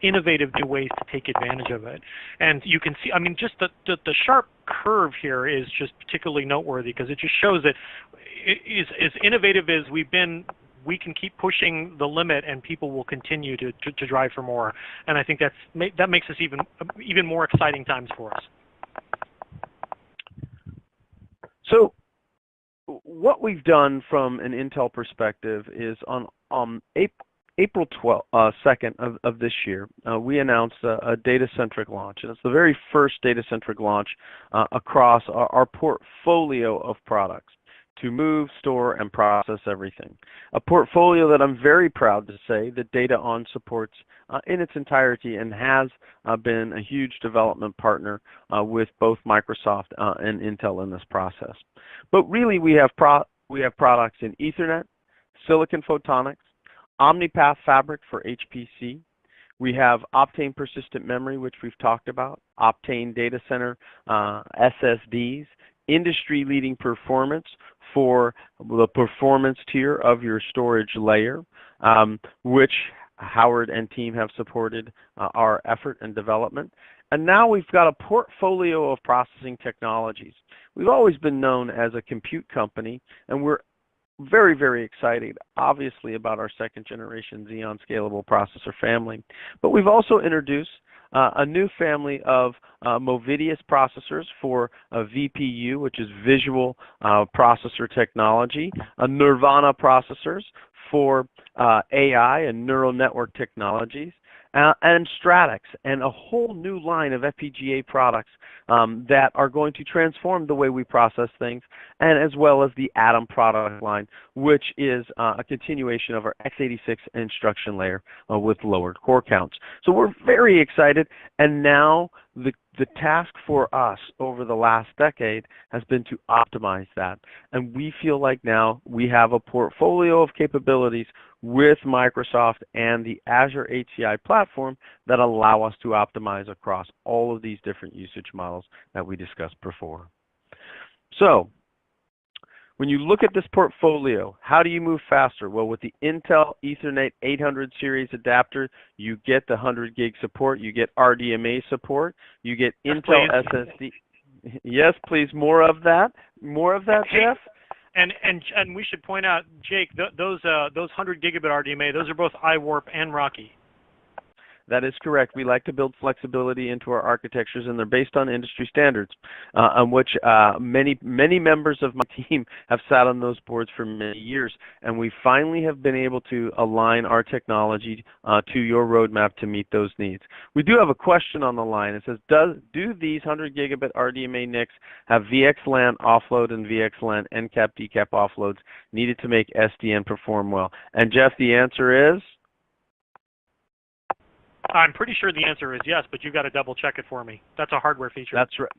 B: innovative new ways to take advantage of it. And you can see, I mean, just the sharp curve here is just particularly noteworthy because it just shows that as innovative as we've been, we can keep pushing the limit, and people will continue to drive for more. And I think that makes us even more exciting times for us.
C: So what we've done from an Intel perspective is on April 2nd of this year, we announced a data-centric launch, and it's the very first data-centric launch across our portfolio of products to move, store, and process everything. A portfolio that I'm very proud to say that DataON supports in its entirety and has been a huge development partner with both Microsoft and Intel in this process. But really, we have products in Ethernet, silicon photonics, OmniPath Fabric for HPC. We have Optane persistent memory, which we've talked about, Optane data center SSDs, industry-leading performance for the performance tier of your storage layer, which Howard and team have supported our effort and development. And now we've got a portfolio of processing technologies. We've always been known as a compute company, and we're very, very excited, obviously, about our second generation Xeon Scalable processor family. But we've also introduced a new family of Movidius processors for VPU, which is visual processor technology, Nirvana processors for AI and neural network technologies, and Stratix, and a whole new line of FPGA products that are going to transform the way we process things, and as well as the Atom product line, which is a continuation of our x86 instruction layer with lowered core counts. So we're very excited, and now the task for us over the last decade has been to optimize that. And we feel like now we have a portfolio of capabilities with Microsoft and the Azure HCI platform that allow us to optimize across all of these different usage models that we discussed before. So, when you look at this portfolio, how do you move faster? Well, with the Intel Ethernet 800 series adapter, you get the 100 gig support, you get RDMA support, you get Intel SSD. Yes, please, more of that. More of that, Jeff?
B: And we should point out, Jake, those 100 gigabit RDMA, those are both iWarp and Rocky.
C: That is correct. We like to build flexibility into our architectures, and they're based on industry standards, on which many members of my team have sat on those boards for many years, and we finally have been able to align our technology to your roadmap to meet those needs. We do have a question on the line. It says, do these 100 gigabit RDMA NICs have VXLAN offload and VXLAN NCAP decap offloads needed to make SDN perform well? And Jeff, the answer is?
B: I'm pretty sure the answer is yes, but you've got to double check it for me. That's a hardware feature.
C: That's right.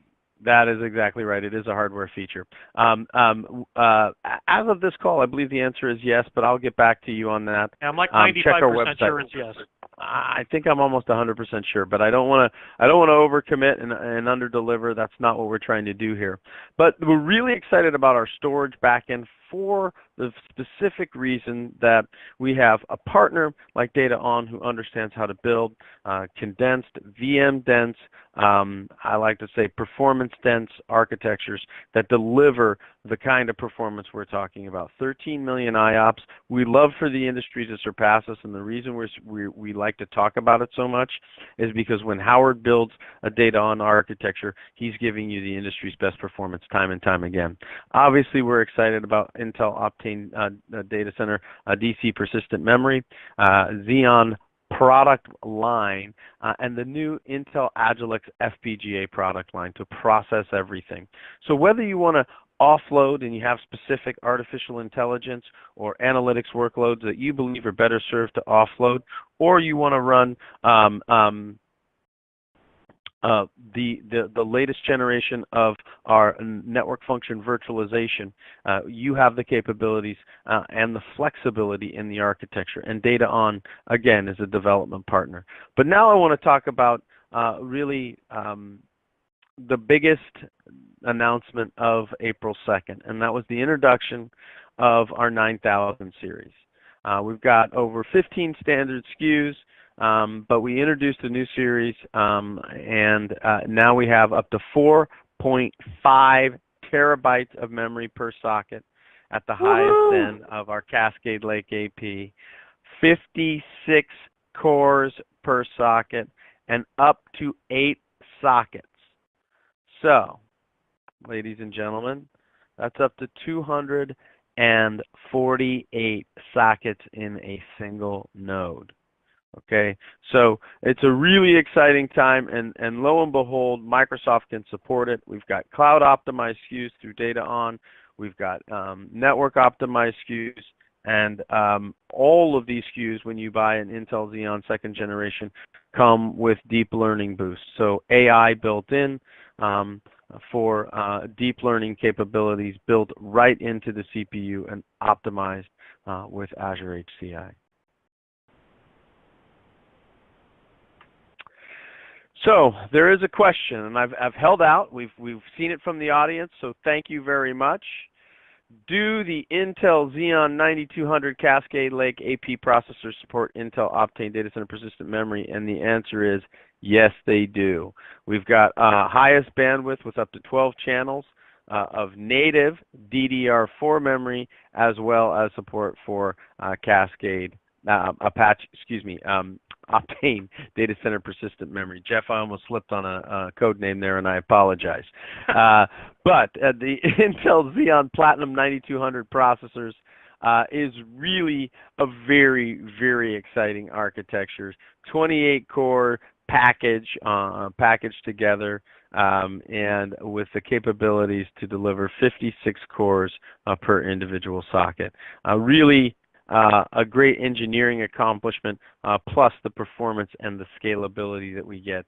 C: That is exactly right. It is a hardware feature. As of this call, I believe the answer is yes, but I'll get back to you on that.
B: I'm like 95% sure it's yes.
C: I think I'm almost 100% sure, but I don't want to overcommit and underdeliver. That's not what we're trying to do here. But we're really excited about our storage backend for the specific reason that we have a partner like DataON who understands how to build condensed, VM-dense, I like to say performance-dense architectures that deliver the kind of performance we're talking about. 13 million IOPS. We love for the industry to surpass us, and the reason we like to talk about it so much is because when Howard builds a DataON architecture, he's giving you the industry's best performance time and time again. Obviously, we're excited about Intel Optane data center DC persistent memory, Xeon product line, and the new Intel Agilex FPGA product line to process everything. So whether you want to offload and you have specific artificial intelligence or analytics workloads that you believe are better served to offload, or you want to run the latest generation of our network function virtualization, you have the capabilities and the flexibility in the architecture, and DataON, again, is a development partner. But now I want to talk about really the biggest announcement of April 2nd, and that was the introduction of our 9000 series. We've got over 15 standard SKUs, but we introduced a new series, and now we have up to 4.5 terabytes of memory per socket at the highest end of our Cascade Lake AP, 56 cores per socket, and up to 8 sockets. So, ladies and gentlemen, That's up to 248 sockets in a single node. Okay, so it's a really exciting time, and lo and behold, Microsoft can support it. We've got cloud optimized SKUs through DataON. We've got network optimized SKUs, and all of these SKUs, when you buy an Intel Xeon 2nd generation, come with deep learning boost. So AI built in for deep learning capabilities built right into the CPU and optimized with Azure HCI. So there is a question, and I've held out. We've seen it from the audience, so thank you very much. Do the Intel Xeon 9200 Cascade Lake AP processors support Intel Optane Data Center Persistent Memory? And the answer is yes, they do. We've got highest bandwidth with up to 12 channels of native DDR4 memory, as well as support for Cascade, Optane Data Center Persistent Memory. Jeff, I almost slipped on a code name there, and I apologize. But the Intel Xeon Platinum 9200 processors is really a very, very exciting architecture. 28-core package packaged together, and with the capabilities to deliver 56 cores per individual socket. Really a great engineering accomplishment, plus the performance and the scalability that we get,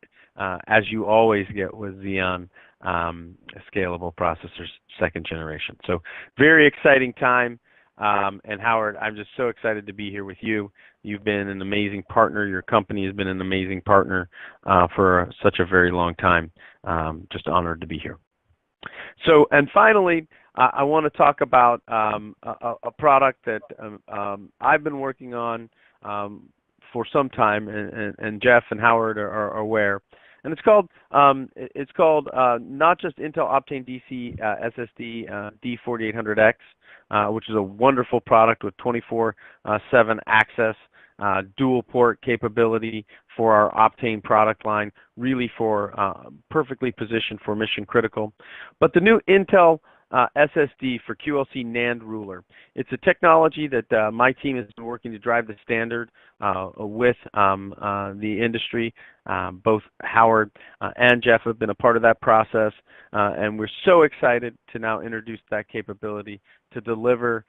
C: as you always get with Xeon scalable processors 2nd generation. So very exciting time. And Howard, I'm just so excited to be here with you. You've been an amazing partner. Your company has been an amazing partner for such a very long time. Just honored to be here. So, and finally, I want to talk about a product that I've been working on for some time, and Jeff and Howard are aware. And it's called not just Intel Optane DC SSD D4800X, which is a wonderful product with 24/7 access, dual port capability for our Optane product line, really for perfectly positioned for mission critical. But the new Intel SSD for QLC NAND ruler. It's a technology that my team has been working to drive the standard with the industry. Both Howard and Jeff have been a part of that process, and we're so excited to now introduce that capability to deliver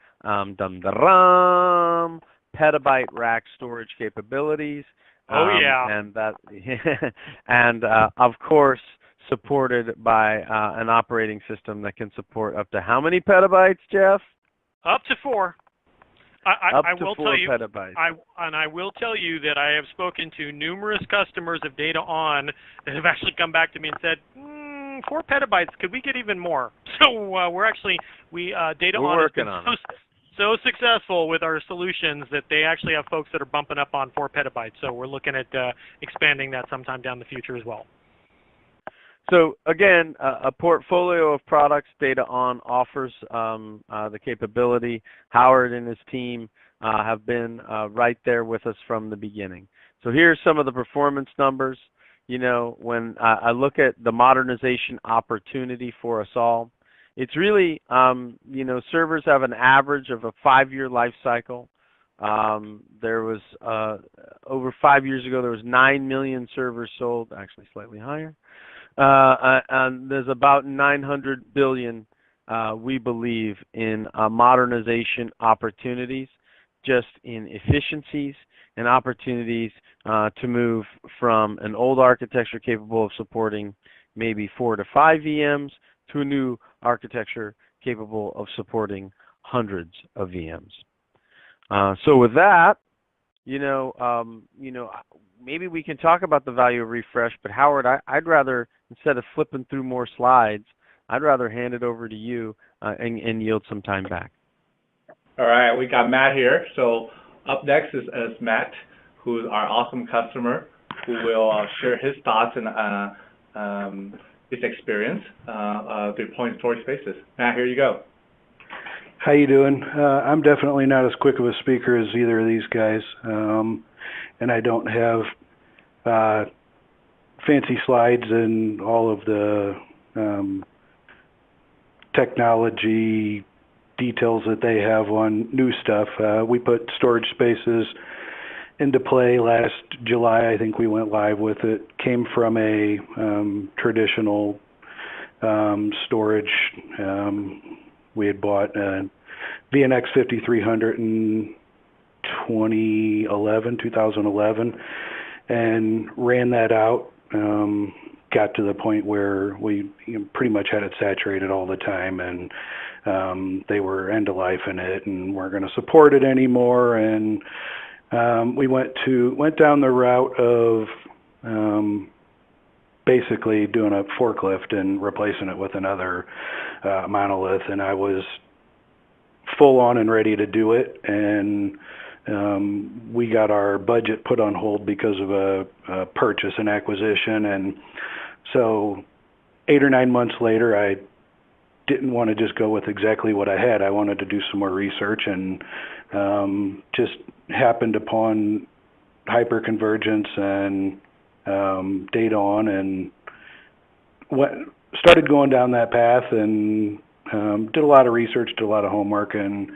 C: petabyte rack storage capabilities.
B: Oh yeah.
C: And that, and of course, supported by an operating system that can support up to how many petabytes, Jeff?
B: Up to 4.
C: Up to
B: will
C: 4
B: tell you,
C: petabytes.
B: I will tell you that I have spoken to numerous customers of DataON that have actually come back to me and said, 4 petabytes, could we get even more? So DataON has been so successful with our solutions that they actually have folks that are bumping up on 4 petabytes. So we're looking at expanding that sometime down the future as well.
C: So again, a portfolio of products DataON offers the capability. Howard and his team have been right there with us from the beginning. So here's some of the performance numbers. You know, when I look at the modernization opportunity for us all, it's really, you know, servers have an average of a 5-year life cycle. There was, over 5 years ago, there was 9 million servers sold, actually slightly higher. And there's about 900 billion, we believe, in modernization opportunities, just in efficiencies and opportunities to move from an old architecture capable of supporting maybe 4 to 5 VMs to a new architecture capable of supporting hundreds of VMs. So with that, maybe we can talk about the value of refresh, but Howard, I'd rather, instead of flipping through more slides, I'd rather hand it over to you and yield some time back.
A: All right, we got Matt here. So up next is Matt, who is our awesome customer, who will share his thoughts and his experience deploying storage spaces. Matt, here you go.
D: How you doing? I'm definitely not as quick of a speaker as either of these guys, and I don't have fancy slides and all of the technology details that they have on new stuff. We put storage spaces into play last July. I think we went live with it. Came from a traditional storage. We had bought a VNX 5300 in 2011, and ran that out. Got to the point where we pretty much had it saturated all the time, and they were end of life in it and weren't going to support it anymore. And we went down the route of basically doing a forklift and replacing it with another monolith. And I was full on and ready to do it, and we got our budget put on hold because of a purchase and acquisition. And so 8 or 9 months later, I didn't want to just go with exactly what I had. I wanted to do some more research, and just happened upon hyper-convergence and DataON, and started going down that path, and did a lot of research, did a lot of homework, and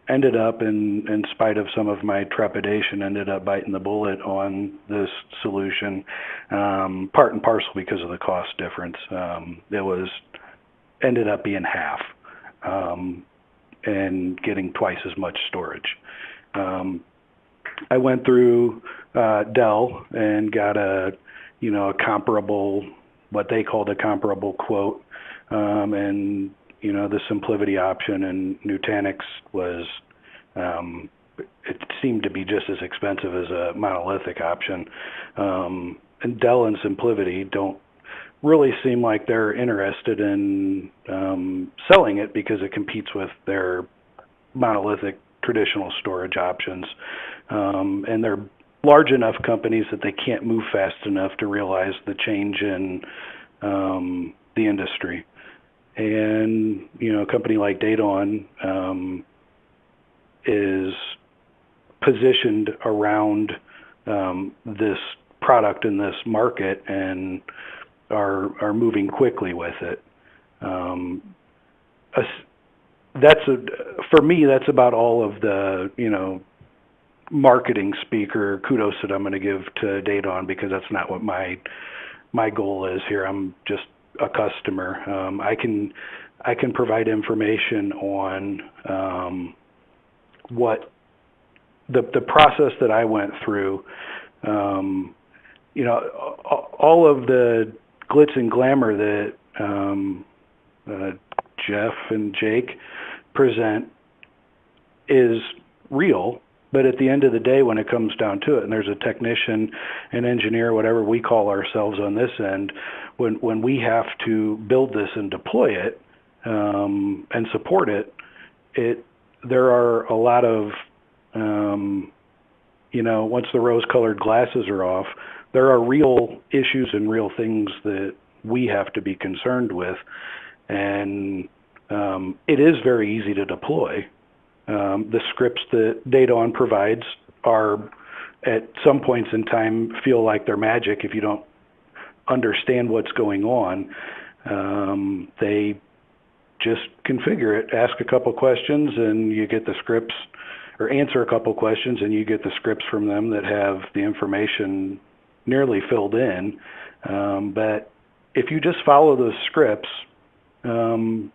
D: ended up, in spite of some of my trepidation, ended up biting the bullet on this solution, part and parcel because of the cost difference. It ended up being half, and getting twice as much storage. I went through Dell and got a comparable, what they called a comparable quote, and the SimpliVity option, and Nutanix was, it seemed to be just as expensive as a monolithic option. And Dell and SimpliVity don't really seem like they're interested in selling it because it competes with their monolithic traditional storage options. And they're large enough companies that they can't move fast enough to realize the change in the industry. And, a company like DataON is positioned around this product in this market, and are moving quickly with it. For me, that's about all of the, marketing speaker kudos that I'm going to give to DataON, because that's not what my goal is here. I'm just a customer. I can provide information on what the process that I went through. All of the glitz and glamour that Jeff and Jake present is real, but at the end of the day, when it comes down to it, and there's a technician, an engineer, whatever we call ourselves on this end, when we have to build this and deploy it and support it, there are a lot of once the rose-colored glasses are off, there are real issues and real things that we have to be concerned with. And it is very easy to deploy. The scripts that DataON provides are, at some points in time, feel like they're magic if you don't understand what's going on. They just configure it, ask a couple questions, and you get the scripts, or answer a couple questions, and you get the scripts from them that have the information nearly filled in. But if you just follow those scripts and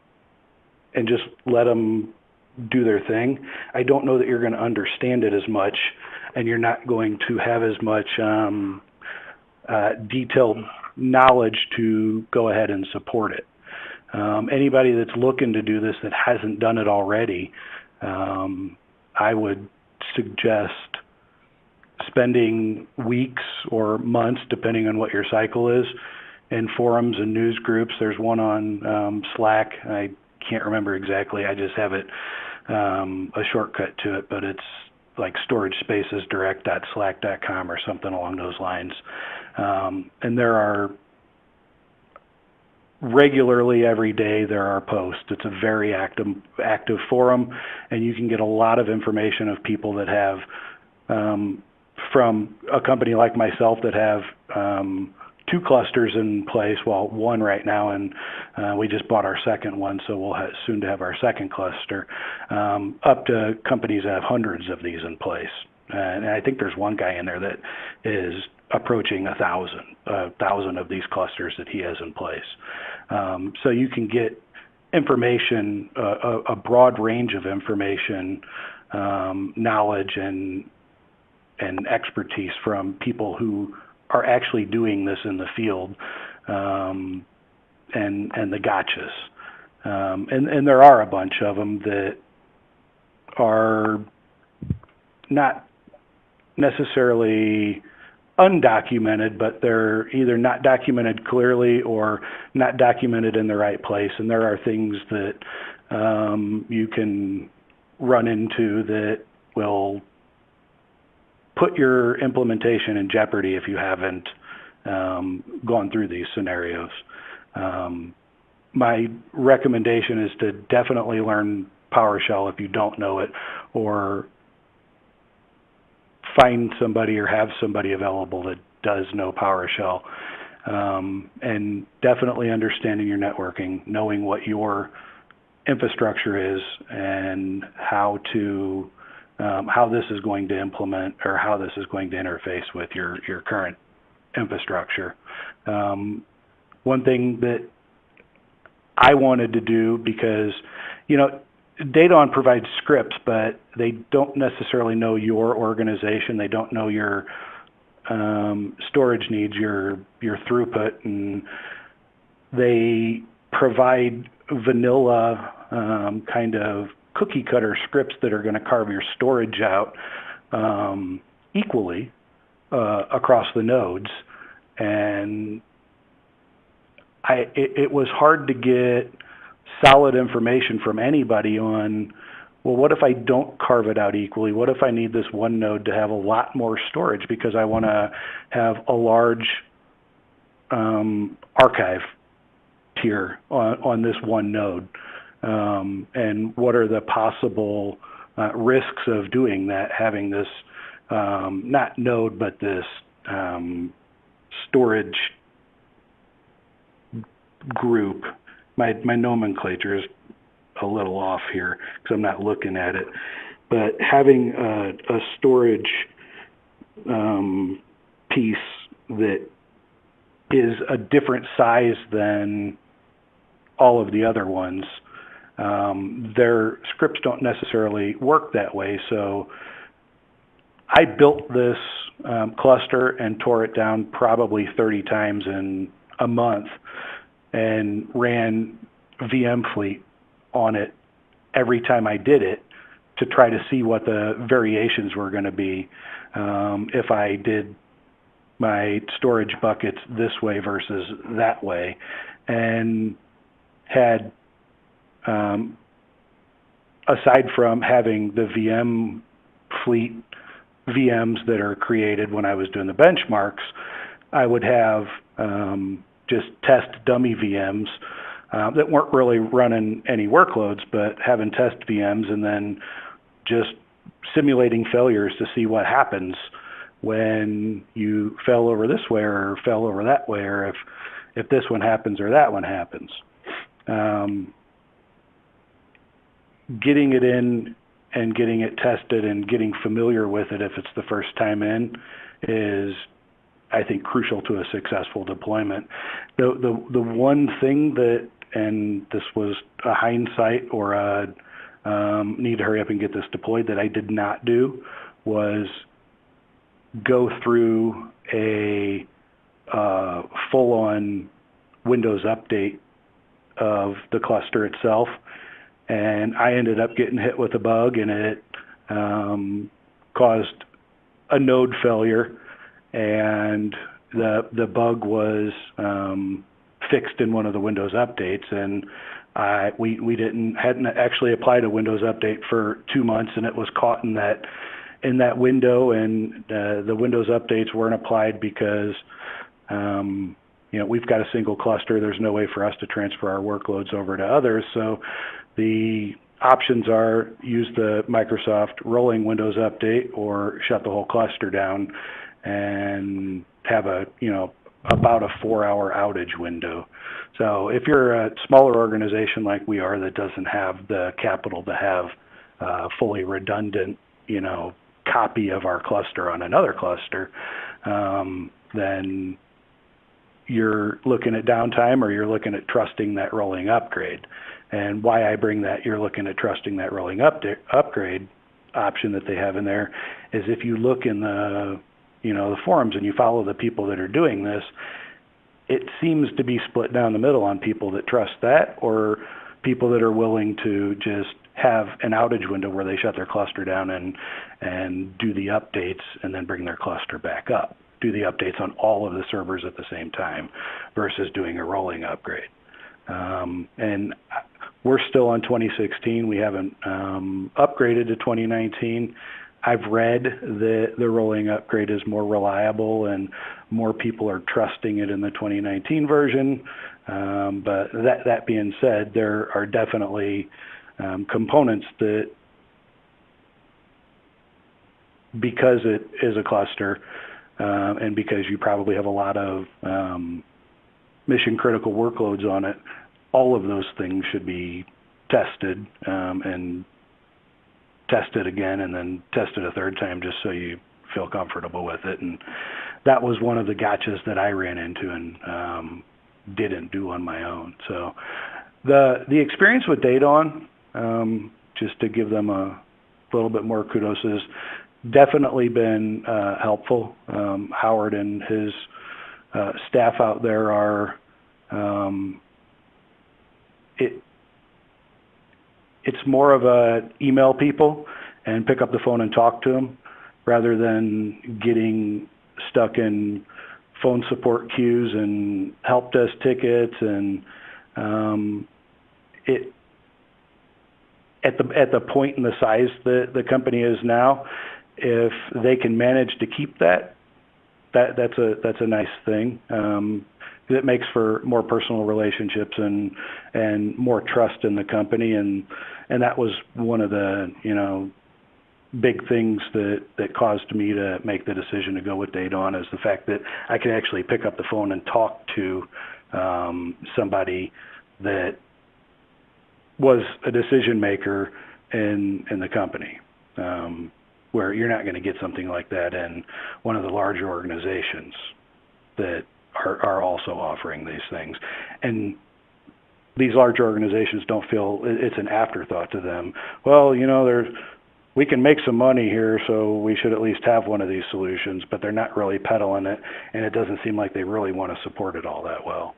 D: just let them do their thing, I don't know that you're going to understand it as much, and you're not going to have as much detailed knowledge to go ahead and support it. Anybody that's looking to do this that hasn't done it already, I would suggest spending weeks or months, depending on what your cycle is, in forums and news groups. There's one on Slack. I can't remember exactly. I just have it, a shortcut to it, but it's like storagespaces.direct.slack.com or something along those lines. And there are regularly, every day, there are posts. It's a very active forum, and you can get a lot of information of people that have, from a company like myself that have 2 clusters in place, well, 1 right now, and we just bought our second one, so we'll soon to have our second cluster, up to companies that have hundreds of these in place. And I think there's one guy in there that is approaching 1,000 of these clusters that he has in place. So you can get information, a broad range of information, knowledge and expertise from people who are actually doing this in the field, and the gotchas. And there are a bunch of them that are not necessarily undocumented, but they're either not documented clearly or not documented in the right place. And there are things that you can run into that will put your implementation in jeopardy if you haven't gone through these scenarios. My recommendation is to definitely learn PowerShell if you don't know it, or find somebody or have somebody available that does know PowerShell. And definitely understanding your networking, knowing what your infrastructure is and how this is going to implement, or how this is going to interface with your current infrastructure. One thing that I wanted to do, because, DataON provides scripts, but they don't necessarily know your organization. They don't know your storage needs, your throughput, and they provide vanilla kind of cookie cutter scripts that are going to carve your storage out equally across the nodes. And it was hard to get solid information from anybody on, well, what if I don't carve it out equally? What if I need this one node to have a lot more storage because I want to have a large archive tier on this one node? And what are the possible risks of doing that, having this, not node, but this storage group? My nomenclature is a little off here because I'm not looking at it. But having a storage piece that is a different size than all of the other ones, their scripts don't necessarily work that way. So I built this cluster and tore it down probably 30 times in a month, and ran VM fleet on it every time I did it to try to see what the variations were going to be if I did my storage buckets this way versus that way, and had, aside from having the VM fleet VMs that are created when I was doing the benchmarks, I would have just test dummy VMs that weren't really running any workloads, but having test VMs and then just simulating failures to see what happens when you fell over this way or fell over that way, or if this one happens or that one happens. Getting it in and getting it tested and getting familiar with it if it's the first time in is, I think, crucial to a successful deployment. The one thing that, and this was a hindsight or a need to hurry up and get this deployed, that I did not do, was go through a full-on Windows update of the cluster itself. And I ended up getting hit with a bug, and it caused a node failure. And the bug was fixed in one of the Windows updates, and we hadn't actually applied a Windows update for 2 months, and it was caught in that window, and the Windows updates weren't applied because we've got a single cluster. There's no way for us to transfer our workloads over to others. So the options are use the Microsoft rolling Windows update or shut the whole cluster down and have a about a 4-hour outage window. So if you're a smaller organization like we are that doesn't have the capital to have a fully redundant, copy of our cluster on another cluster, then you're looking at downtime, or you're looking at trusting that rolling upgrade. And why I bring that, you're looking at trusting that rolling upgrade option that they have in there, is if you look in the the forums and you follow the people that are doing this, it seems to be split down the middle on people that trust that, or people that are willing to just have an outage window where they shut their cluster down and do the updates and then bring their cluster back up. Do the updates on all of the servers at the same time versus doing a rolling upgrade. And we're still on 2016. We haven't upgraded to 2019. I've read that the rolling upgrade is more reliable and more people are trusting it in the 2019 version. But that being said, there are definitely components that, because it is a cluster, and because you probably have a lot of mission critical workloads on it, all of those things should be tested and tested again, and then tested a third time just so you feel comfortable with it. And that was one of the gotchas that I ran into and didn't do on my own. So the experience with DataON, just to give them a little bit more kudos, has definitely been helpful. Howard and his staff out there are, it's more of a email people and pick up the phone and talk to them, rather than getting stuck in phone support queues and help desk tickets. And at the point and the size that the company is now, if they can manage to keep that's a nice thing. It makes for more personal relationships and more trust in the company, and that was one of the big things that caused me to make the decision to go with DataON, is the fact that I could actually pick up the phone and talk to somebody that was a decision maker in the company, where you're not going to get something like that in one of the larger organizations that are also offering these things. And these larger organizations don't feel it's an afterthought to them. Well, we can make some money here, so we should at least have one of these solutions, but they're not really peddling it, and it doesn't seem like they really want to support it all that well.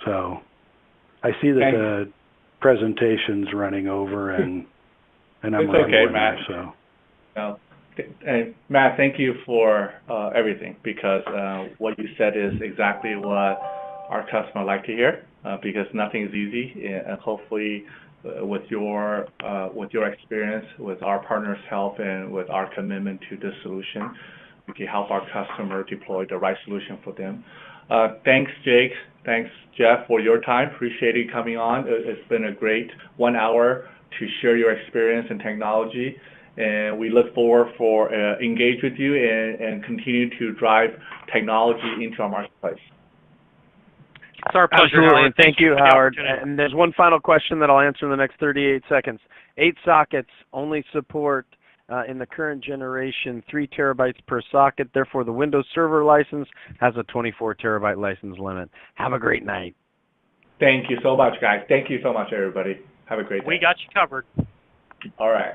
D: So I see that the presentation's running over, and I'm
A: okay, Matt.
D: So.
A: No. Matt, thank you for everything, because what you said is exactly what our customer like to hear, because nothing is easy, and hopefully with your experience, with our partners' help, and with our commitment to this solution, we can help our customer deploy the right solution for them. Thanks, Jake. Thanks, Jeff, for your time. Appreciate you coming on. It's been a great 1 hour to share your experience and technology. And we look forward for engage with you and continue to drive technology into our marketplace.
B: It's our pleasure,
C: Absolutely.
B: Howard.
C: Thank you, Howard. And there's one final question that I'll answer in the next 38 seconds. 8 sockets only support, in the current generation, 3 terabytes per socket. Therefore, the Windows Server license has a 24 terabyte license limit. Have a great night.
A: Thank you so much, guys. Thank you so much, everybody. Have a great day.
B: We got you covered.
A: All right.